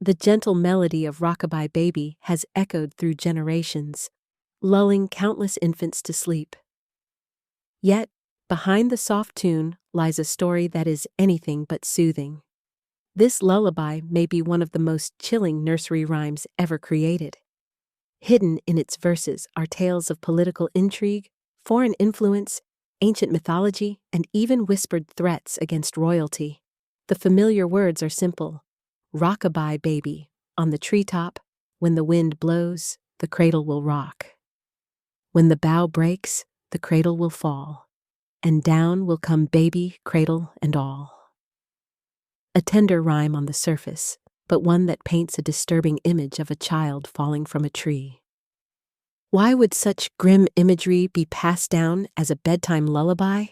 The gentle melody of Rockabye Baby has echoed through generations, lulling countless infants to sleep. Yet, behind the soft tune lies a story that is anything but soothing. This lullaby may be one of the most chilling nursery rhymes ever created. Hidden in its verses are tales of political intrigue, foreign influence, ancient mythology, and even whispered threats against royalty. The familiar words are simple. Rockabye baby, on the treetop, when the wind blows, the cradle will rock. When the bough breaks, the cradle will fall, and down will come baby, cradle, and all. A tender rhyme on the surface, but one that paints a disturbing image of a child falling from a tree. Why would such grim imagery be passed down as a bedtime lullaby?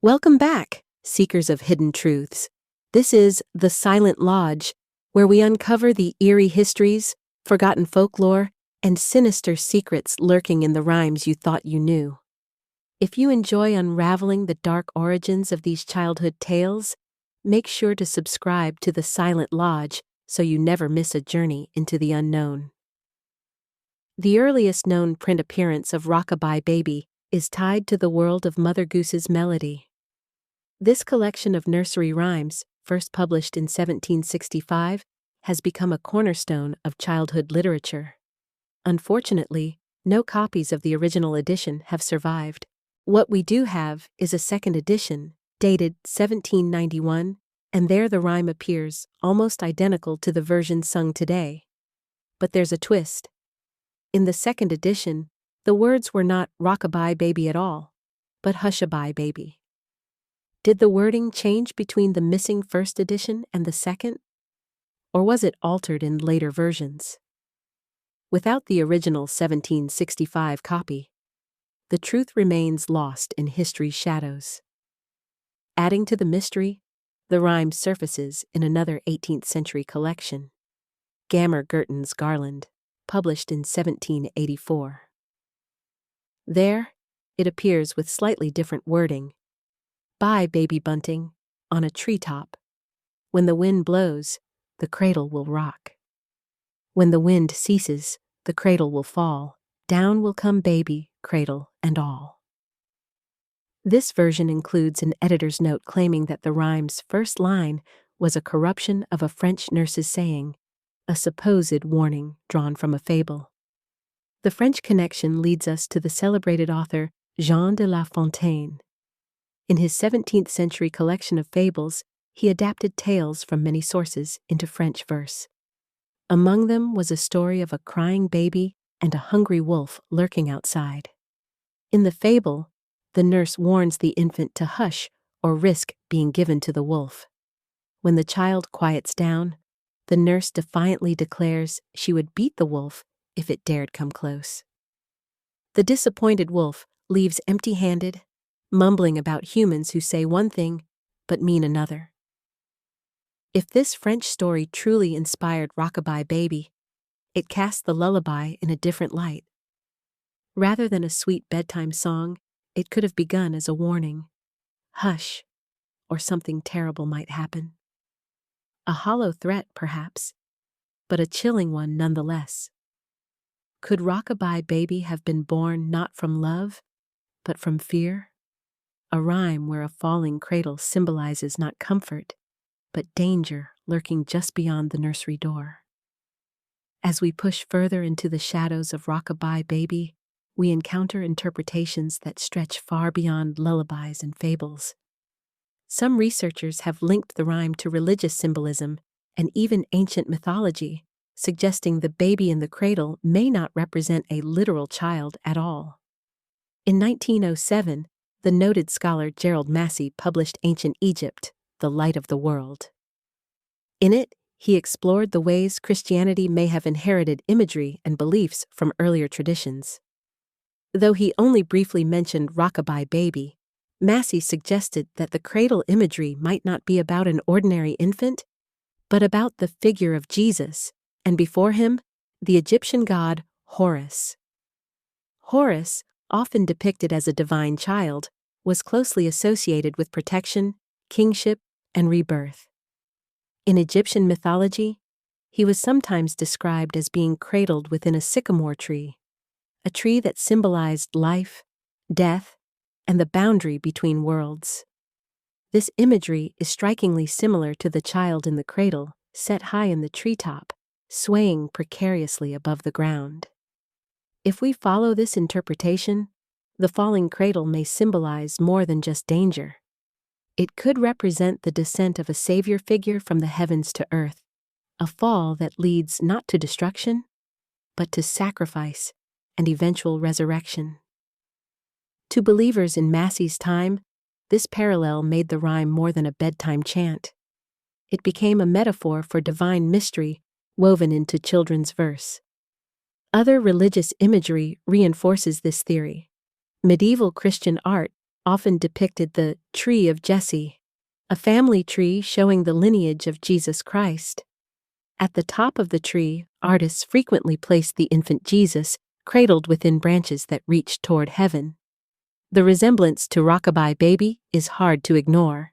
Welcome back, seekers of hidden truths. This is The Silent Lodge, where we uncover the eerie histories, forgotten folklore, and sinister secrets lurking in the rhymes you thought you knew. If you enjoy unraveling the dark origins of these childhood tales, make sure to subscribe to The Silent Lodge so you never miss a journey into the unknown. The earliest known print appearance of Rockabye Baby is tied to the world of Mother Goose's Melody. This collection of nursery rhymes, first published in 1765, has become a cornerstone of childhood literature. Unfortunately, no copies of the original edition have survived. What we do have is a second edition, dated 1791, and there the rhyme appears almost identical to the version sung today. But there's a twist. In the second edition, the words were not Rockabye Baby at all, but Hushabye Baby. Did the wording change between the missing first edition and the second? Or was it altered in later versions? Without the original 1765 copy, the truth remains lost in history's shadows. Adding to the mystery, the rhyme surfaces in another 18th century collection, Gammer Gurton's Garland, published in 1784. There, it appears with slightly different wording. Bye, baby bunting, on a treetop. When the wind blows, the cradle will rock. When the wind ceases, the cradle will fall. Down will come baby, cradle, and all. This version includes an editor's note claiming that the rhyme's first line was a corruption of a French nurse's saying, a supposed warning drawn from a fable. The French connection leads us to the celebrated author Jean de La Fontaine. In his 17th century collection of fables, he adapted tales from many sources into French verse. Among them was a story of a crying baby and a hungry wolf lurking outside. In the fable, the nurse warns the infant to hush or risk being given to the wolf. When the child quiets down, the nurse defiantly declares she would beat the wolf if it dared come close. The disappointed wolf leaves empty-handed, mumbling about humans who say one thing but mean another. If this French story truly inspired Rockabye Baby, it cast the lullaby in a different light. Rather than a sweet bedtime song, it could have begun as a warning. Hush, or something terrible might happen. A hollow threat, perhaps, but a chilling one nonetheless. Could Rockabye Baby have been born not from love, but from fear? A rhyme where a falling cradle symbolizes not comfort, but danger lurking just beyond the nursery door. As we push further into the shadows of Rockabye Baby, we encounter interpretations that stretch far beyond lullabies and fables. Some researchers have linked the rhyme to religious symbolism and even ancient mythology, suggesting the baby in the cradle may not represent a literal child at all. In 1907, the noted scholar Gerald Massey published Ancient Egypt, The Light of the World. In it, he explored the ways Christianity may have inherited imagery and beliefs from earlier traditions. Though he only briefly mentioned Rockabye Baby, Massey suggested that the cradle imagery might not be about an ordinary infant, but about the figure of Jesus, and before him, the Egyptian god Horus. Horus, often depicted as a divine child, was closely associated with protection, kingship, and rebirth. In Egyptian mythology, He was sometimes described as being cradled within a sycamore tree, a tree that symbolized life, death, and the boundary between worlds. This imagery is strikingly similar to the child in the cradle, set high in the treetop, swaying precariously above the ground. If we follow this interpretation, the falling cradle may symbolize more than just danger. It could represent the descent of a savior figure from the heavens to earth, a fall that leads not to destruction, but to sacrifice and eventual resurrection. To believers in Massey's time, this parallel made the rhyme more than a bedtime chant. It became a metaphor for divine mystery woven into children's verse. Other religious imagery reinforces this theory. Medieval Christian art often depicted the Tree of Jesse, a family tree showing the lineage of Jesus Christ. At the top of the tree, artists frequently placed the infant Jesus, cradled within branches that reached toward heaven. The resemblance to Rockabye Baby is hard to ignore.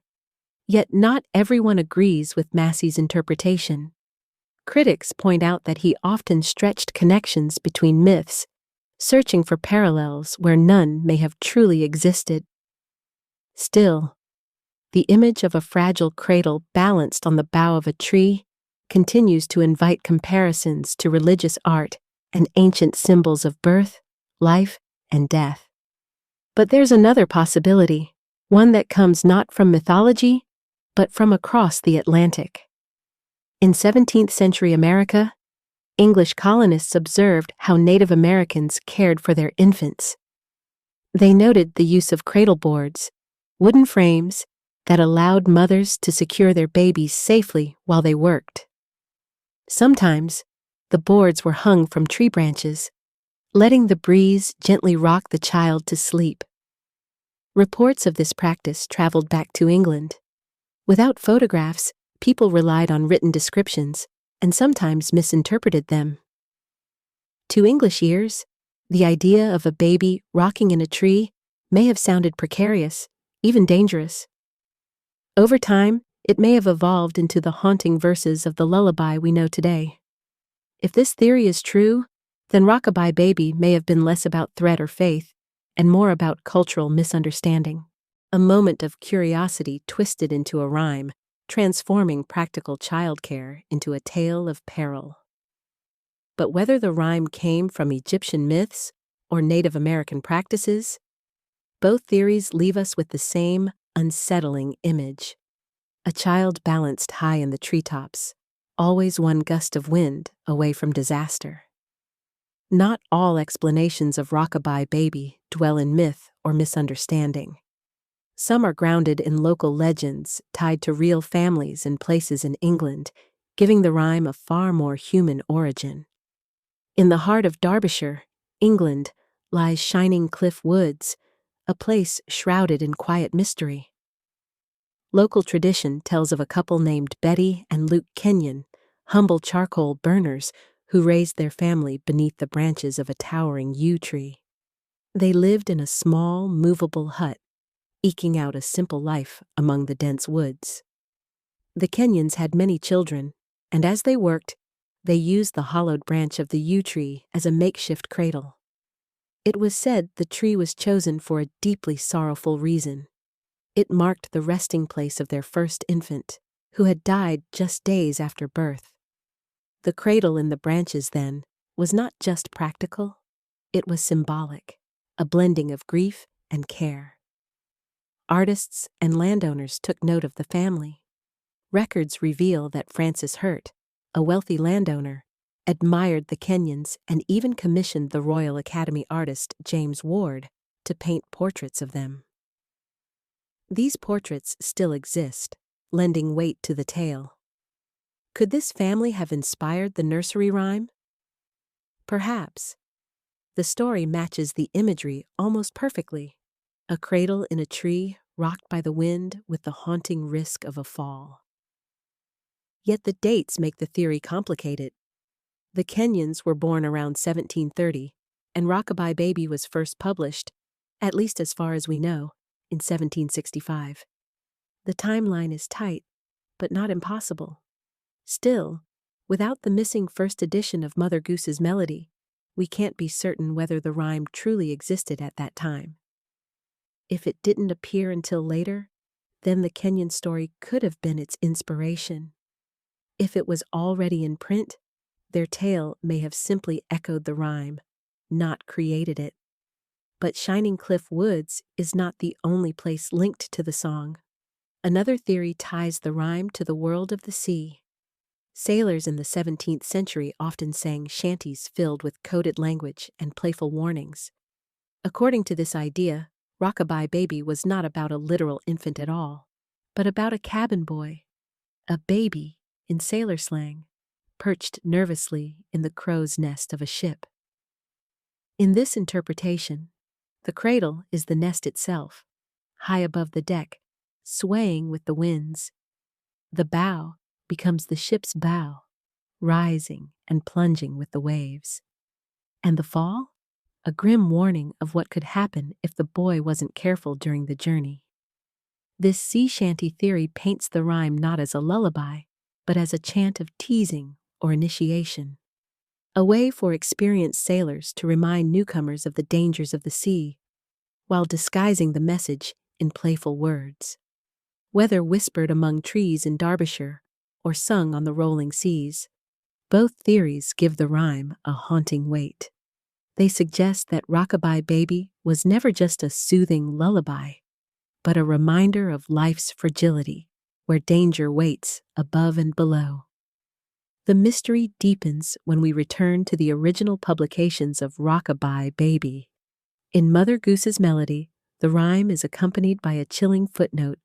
Yet not everyone agrees with Massey's interpretation. Critics point out that he often stretched connections between myths, searching for parallels where none may have truly existed. Still, the image of a fragile cradle balanced on the bough of a tree continues to invite comparisons to religious art and ancient symbols of birth, life, and death. But there's another possibility, one that comes not from mythology, but from across the Atlantic. In 17th century America, English colonists observed how Native Americans cared for their infants. They noted the use of cradle boards, wooden frames that allowed mothers to secure their babies safely while they worked. Sometimes, the boards were hung from tree branches, letting the breeze gently rock the child to sleep. Reports of this practice traveled back to England. Without photographs, people relied on written descriptions and sometimes misinterpreted them. To English ears, the idea of a baby rocking in a tree may have sounded precarious, even dangerous. Over time, it may have evolved into the haunting verses of the lullaby we know today. If this theory is true, then Rockabye Baby may have been less about threat or faith and more about cultural misunderstanding. A moment of curiosity twisted into a rhyme, transforming practical childcare into a tale of peril. But whether the rhyme came from Egyptian myths or Native American practices, both theories leave us with the same unsettling image. A child balanced high in the treetops, always one gust of wind away from disaster. Not all explanations of Rockabye Baby dwell in myth or misunderstanding. Some are grounded in local legends tied to real families and places in England, giving the rhyme a far more human origin. In the heart of Derbyshire, England, lies Shining Cliff Woods, a place shrouded in quiet mystery. Local tradition tells of a couple named Betty and Luke Kenyon, humble charcoal burners who raised their family beneath the branches of a towering yew tree. They lived in a small, movable hut, eking out a simple life among the dense woods. The Kenyons had many children, and as they worked, they used the hollowed branch of the yew tree as a makeshift cradle. It was said the tree was chosen for a deeply sorrowful reason. It marked the resting place of their first infant, who had died just days after birth. The cradle in the branches, then, was not just practical, it was symbolic, a blending of grief and care. Artists and landowners took note of the family. Records reveal that Francis Hurt, a wealthy landowner, admired the Kenyons and even commissioned the Royal Academy artist James Ward to paint portraits of them. These portraits still exist, lending weight to the tale. Could this family have inspired the nursery rhyme? Perhaps. The story matches the imagery almost perfectly. A cradle in a tree rocked by the wind with the haunting risk of a fall. Yet the dates make the theory complicated. The Kenyons were born around 1730, and Rockabye Baby was first published, at least as far as we know, in 1765. The timeline is tight, but not impossible. Still, Without the missing first edition of Mother Goose's Melody, we can't be certain whether the rhyme truly existed at that time. If it didn't appear until later, then the Kenyan story could have been its inspiration. If it was already in print, their tale may have simply echoed the rhyme, not created it. But Shining Cliff Woods is not the only place linked to the song. Another theory ties the rhyme to the world of the sea. Sailors in the 17th century often sang shanties filled with coded language and playful warnings. According to this idea, Rockabye Baby was not about a literal infant at all, but about a cabin boy, a baby in sailor slang, perched nervously in the crow's nest of a ship. In this interpretation, the cradle is the nest itself, high above the deck, swaying with the winds. The bow becomes the ship's bow, rising and plunging with the waves. And the fall? A grim warning of what could happen if the boy wasn't careful during the journey. This sea shanty theory paints the rhyme not as a lullaby, but as a chant of teasing or initiation. A way for experienced sailors to remind newcomers of the dangers of the sea, while disguising the message in playful words. Whether whispered among trees in Derbyshire or sung on the rolling seas, both theories give the rhyme a haunting weight. They suggest that Rockabye Baby was never just a soothing lullaby, but a reminder of life's fragility, where danger waits above and below. The mystery deepens when we return to the original publications of Rockabye Baby. In Mother Goose's Melody, the rhyme is accompanied by a chilling footnote.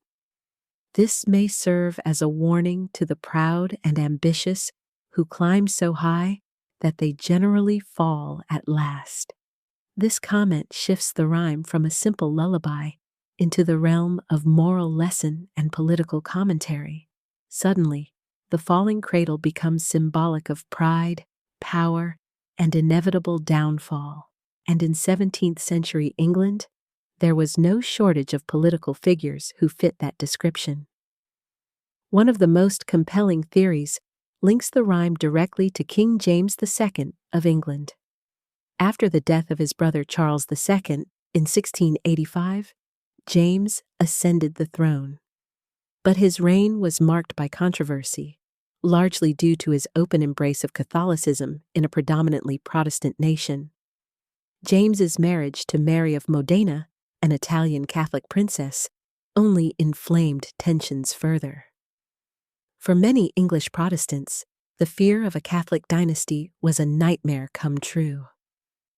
This may serve as a warning to the proud and ambitious who climb so high that they generally fall at last. This comment shifts the rhyme from a simple lullaby into the realm of moral lesson and political commentary. Suddenly, the falling cradle becomes symbolic of pride, power, and inevitable downfall. And in 17th century England, there was no shortage of political figures who fit that description. One of the most compelling theories links the rhyme directly to King James II of England. After the death of his brother Charles II in 1685, James ascended the throne. But his reign was marked by controversy, largely due to his open embrace of Catholicism in a predominantly Protestant nation. James's marriage to Mary of Modena, an Italian Catholic princess, only inflamed tensions further. For many English Protestants, the fear of a Catholic dynasty was a nightmare come true.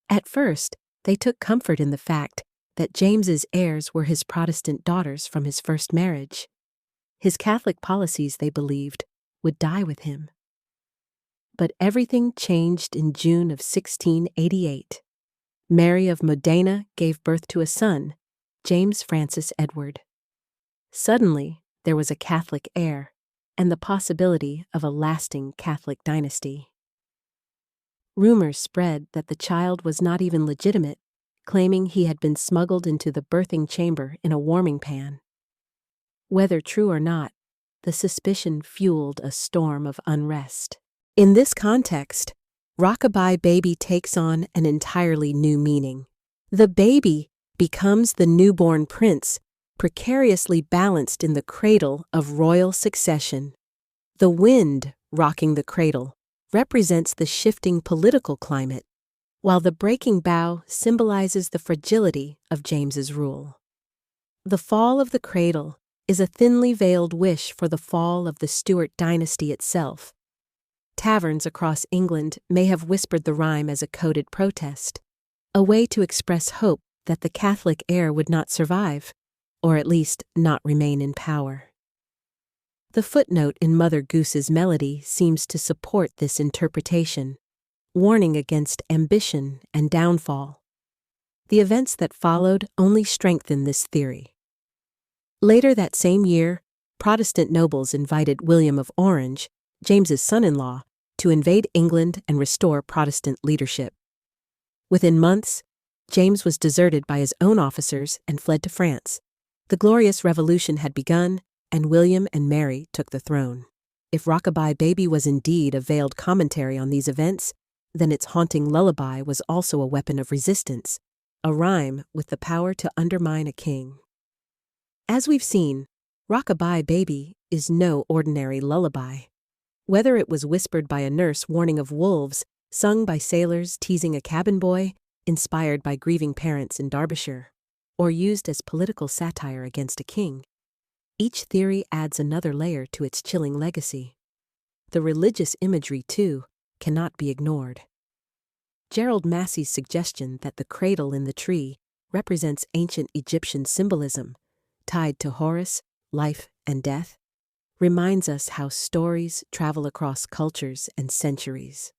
At first, they took comfort in the fact that James's heirs were his Protestant daughters from his first marriage. His Catholic policies, they believed, would die with him. But everything changed in June of 1688. Mary of Modena gave birth to a son, James Francis Edward. Suddenly, there was a Catholic heir, and the possibility of a lasting Catholic dynasty. Rumors spread that the child was not even legitimate, claiming he had been smuggled into the birthing chamber in a warming pan. Whether true or not, the suspicion fueled a storm of unrest. In this context, Rockabye Baby takes on an entirely new meaning. The baby becomes the newborn prince, precariously balanced in the cradle of royal succession. The wind rocking the cradle represents the shifting political climate, while the breaking bow symbolizes the fragility of James's rule. The fall of the cradle is a thinly veiled wish for the fall of the Stuart dynasty itself. Taverns across England may have whispered the rhyme as a coded protest, a way to express hope that the Catholic heir would not survive, or at least not remain in power. The footnote in Mother Goose's Melody seems to support this interpretation, warning against ambition and downfall. The events that followed only strengthened this theory. Later that same year, Protestant nobles invited William of Orange, James's son-in-law, to invade England and restore Protestant leadership. Within months, James was deserted by his own officers and fled to France. The Glorious Revolution had begun, and William and Mary took the throne. If Rockabye Baby was indeed a veiled commentary on these events, then its haunting lullaby was also a weapon of resistance, a rhyme with the power to undermine a king. As we've seen, Rockabye Baby is no ordinary lullaby. Whether it was whispered by a nurse warning of wolves, sung by sailors teasing a cabin boy, inspired by grieving parents in Derbyshire, or used as political satire against a king, each theory adds another layer to its chilling legacy. The religious imagery, too, cannot be ignored. Gerald Massey's suggestion that the cradle in the tree represents ancient Egyptian symbolism, tied to Horus, life and death, reminds us how stories travel across cultures and centuries.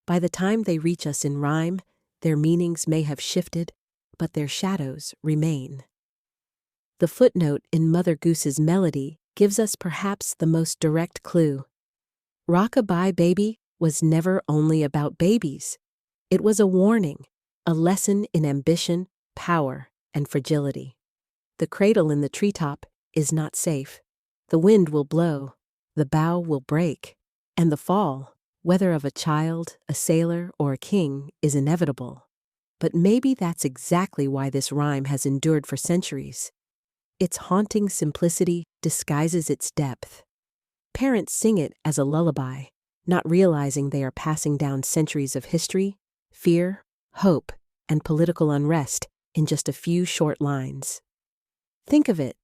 By the time they reach us in rhyme, their meanings may have shifted, but their shadows remain. The footnote in Mother Goose's melody gives us perhaps the most direct clue. Rockabye Baby was never only about babies. It was a warning, a lesson in ambition, power, and fragility. The cradle in the treetop is not safe. The wind will blow, the bough will break, and the fall, whether of a child, a sailor, or a king, is inevitable. But maybe that's exactly why this rhyme has endured for centuries. Its haunting simplicity disguises its depth. Parents sing it as a lullaby, not realizing they are passing down centuries of history, fear, hope, and political unrest in just a few short lines. Think of it.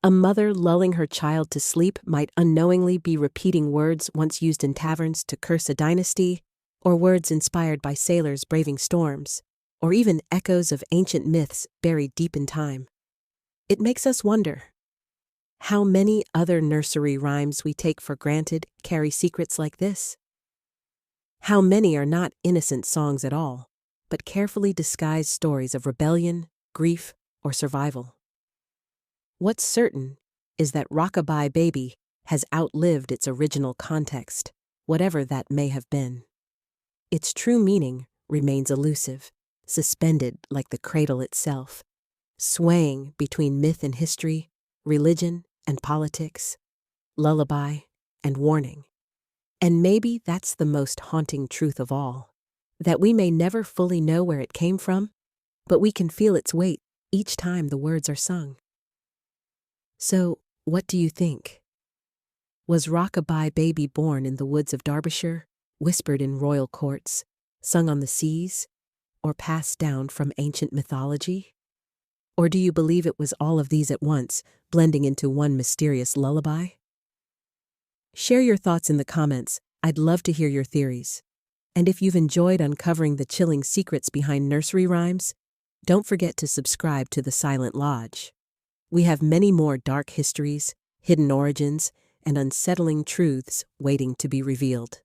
A mother lulling her child to sleep might unknowingly be repeating words once used in taverns to curse a dynasty, or words inspired by sailors braving storms, or even echoes of ancient myths buried deep in time. It makes us wonder, how many other nursery rhymes we take for granted carry secrets like this? How many are not innocent songs at all, but carefully disguised stories of rebellion, grief, or survival? What's certain is that Rockabye Baby has outlived its original context, whatever that may have been. Its true meaning remains elusive, suspended like the cradle itself, swaying between myth and history, religion and politics, lullaby and warning. And maybe that's the most haunting truth of all, that we may never fully know where it came from, but we can feel its weight each time the words are sung. So, what do you think? Was Rockabye Baby born in the woods of Derbyshire, whispered in royal courts, sung on the seas, or passed down from ancient mythology? Or do you believe it was all of these at once, blending into one mysterious lullaby? Share your thoughts in the comments. I'd love to hear your theories. And if you've enjoyed uncovering the chilling secrets behind nursery rhymes, don't forget to subscribe to The Silent Lodge. We have many more dark histories, hidden origins, and unsettling truths waiting to be revealed.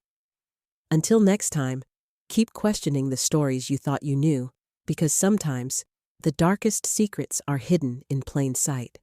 Until next time, keep questioning the stories you thought you knew, because sometimes the darkest secrets are hidden in plain sight.